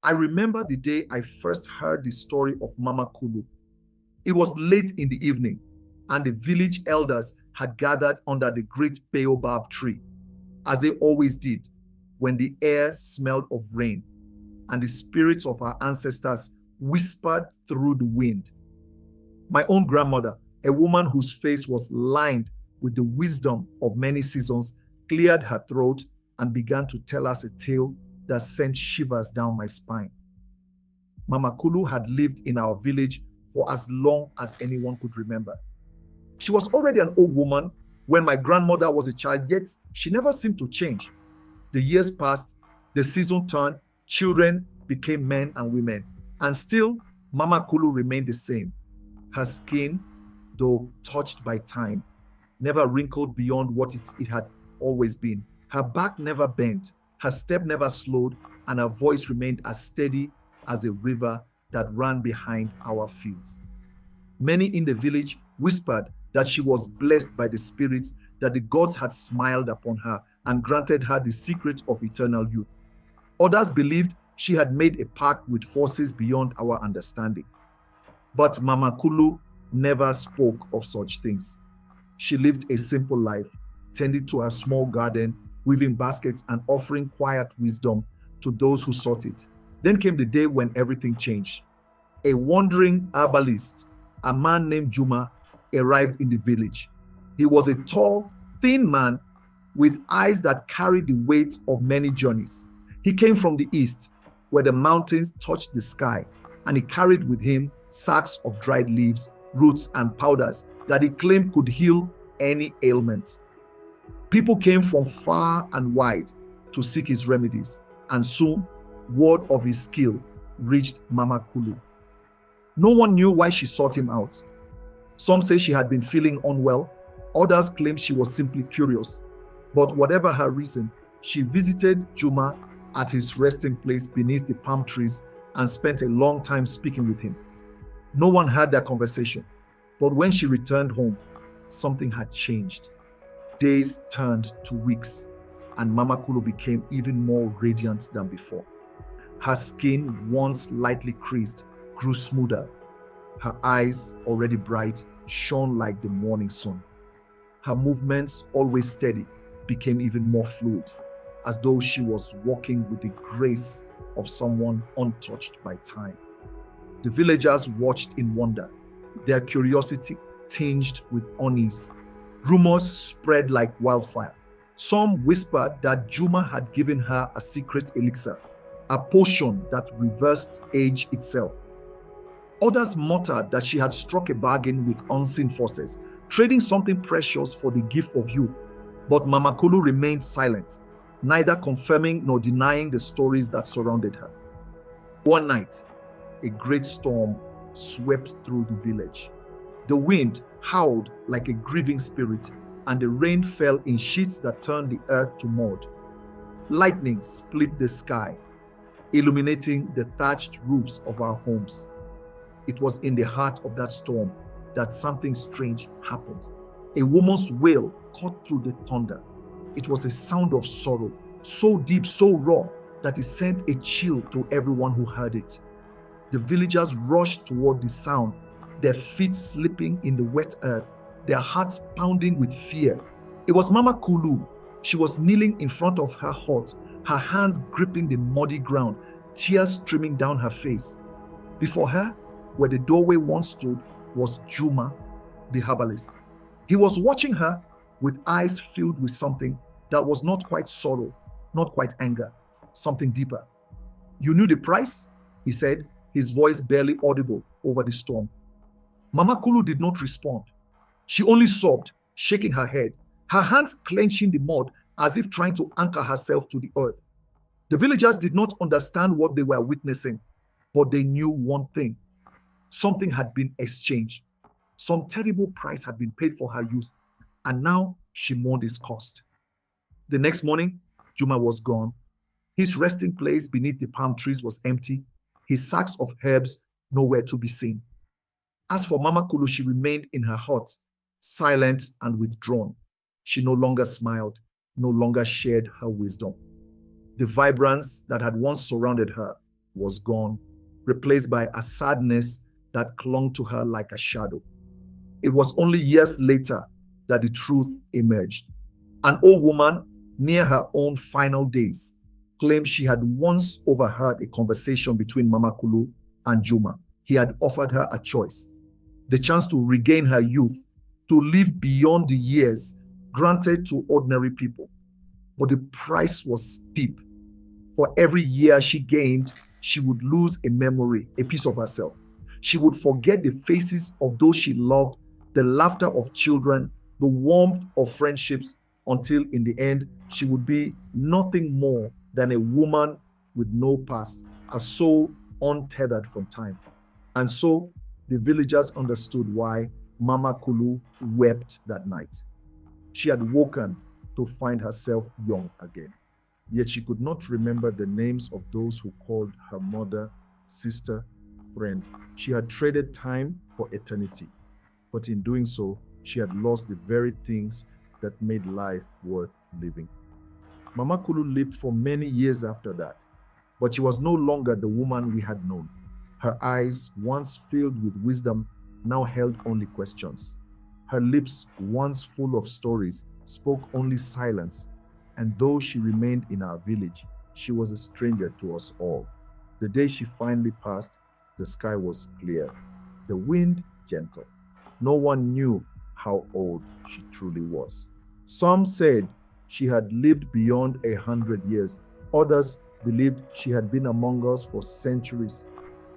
I remember the day I first heard the story of Mama Kulu. It was late in the evening, and the village elders had gathered under the great baobab tree, as they always did when the air smelled of rain, and the spirits of our ancestors whispered through the wind. My own grandmother, a woman whose face was lined with the wisdom of many seasons, cleared her throat and began to tell us a tale that sent shivers down my spine. Mama Kulu had lived in our village for as long as anyone could remember. She was already an old woman when my grandmother was a child, yet she never seemed to change. The years passed, the season turned, children became men and women, and still Mama Kulu remained the same. Her skin, though touched by time, never wrinkled beyond what it had always been. Her back never bent, her step never slowed, and her voice remained as steady as a river that ran behind our fields. Many in the village whispered that she was blessed by the spirits, that the gods had smiled upon her and granted her the secret of eternal youth. Others believed she had made a pact with forces beyond our understanding. But Mama Kulu never spoke of such things. She lived a simple life, tending to her small garden, weaving baskets and offering quiet wisdom to those who sought it. Then came the day when everything changed. A wandering herbalist, a man named Juma, arrived in the village. He was a tall, thin man with eyes that carried the weight of many journeys. He came from the east, where the mountains touched the sky, and he carried with him sacks of dried leaves, roots, and powders that he claimed could heal any ailment. People came from far and wide to seek his remedies, and soon word of his skill reached Mama Kulu. No one knew why she sought him out. Some say she had been feeling unwell, others claimed she was simply curious. But whatever her reason, she visited Juma at his resting place beneath the palm trees and spent a long time speaking with him. No one heard their conversation, but when she returned home, something had changed. Days turned to weeks, and Mama Kulu became even more radiant than before. Her skin, once lightly creased, grew smoother. Her eyes, already bright, shone like the morning sun. Her movements, always steady, became even more fluid, as though she was walking with the grace of someone untouched by time. The villagers watched in wonder, their curiosity tinged with unease. Rumors spread like wildfire. Some whispered that Juma had given her a secret elixir, a potion that reversed age itself. Others muttered that she had struck a bargain with unseen forces, trading something precious for the gift of youth. But Mama Kulu remained silent, neither confirming nor denying the stories that surrounded her. One night, a great storm swept through the village. The wind howled like a grieving spirit, and the rain fell in sheets that turned the earth to mud. Lightning split the sky, illuminating the thatched roofs of our homes. It was in the heart of that storm that something strange happened. A woman's wail cut through the thunder. It was a sound of sorrow, so deep, so raw, that it sent a chill through everyone who heard it. The villagers rushed toward the sound, their feet slipping in the wet earth, their hearts pounding with fear. It was Mama Kulu. She was kneeling in front of her hut, her hands gripping the muddy ground, tears streaming down her face. Before her, where the doorway once stood, was Juma, the herbalist. He was watching her with eyes filled with something that was not quite sorrow, not quite anger, something deeper. "You knew the price?" he said, his voice barely audible over the storm. Mama Kulu did not respond. She only sobbed, shaking her head, her hands clenching the mud as if trying to anchor herself to the earth. The villagers did not understand what they were witnessing, but they knew one thing. Something had been exchanged. Some terrible price had been paid for her youth, and now she mourned its cost. The next morning, Juma was gone. His resting place beneath the palm trees was empty, his sacks of herbs nowhere to be seen. As for Mama Kulu, she remained in her hut, silent and withdrawn. She no longer smiled, no longer shared her wisdom. The vibrance that had once surrounded her was gone, replaced by a sadness that clung to her like a shadow. It was only years later that the truth emerged. An old woman near her own final days claimed she had once overheard a conversation between Mama Kulu and Juma. He had offered her a choice, the chance to regain her youth, to live beyond the years granted to ordinary people. But the price was steep. For every year she gained, she would lose a memory, a piece of herself. She would forget the faces of those she loved, the laughter of children, the warmth of friendships, until in the end, she would be nothing more than a woman with no past, a soul untethered from time. And so the villagers understood why Mama Kulu wept that night. She had woken to find herself young again. Yet she could not remember the names of those who called her mother, sister, friend. She had traded time for eternity. But in doing so, she had lost the very things that made life worth living. Mama Kulu lived for many years after that, but she was no longer the woman we had known. Her eyes, once filled with wisdom, now held only questions. Her lips, once full of stories, spoke only silence. And though she remained in our village, she was a stranger to us all. The day she finally passed, the sky was clear, the wind gentle. No one knew how old she truly was. Some said she had lived beyond 100 years. Others believed she had been among us for centuries.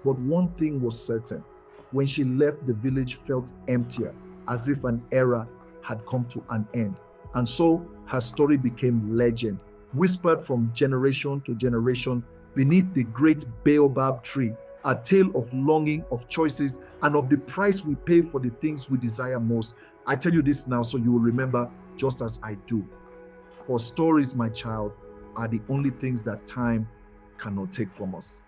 But one thing was certain. When she left, the village felt emptier, as if an era had come to an end. And so her story became legend, whispered from generation to generation beneath the great baobab tree, a tale of longing, of choices, and of the price we pay for the things we desire most. I tell you this now so you will remember, just as I do. For stories, my child, are the only things that time cannot take from us.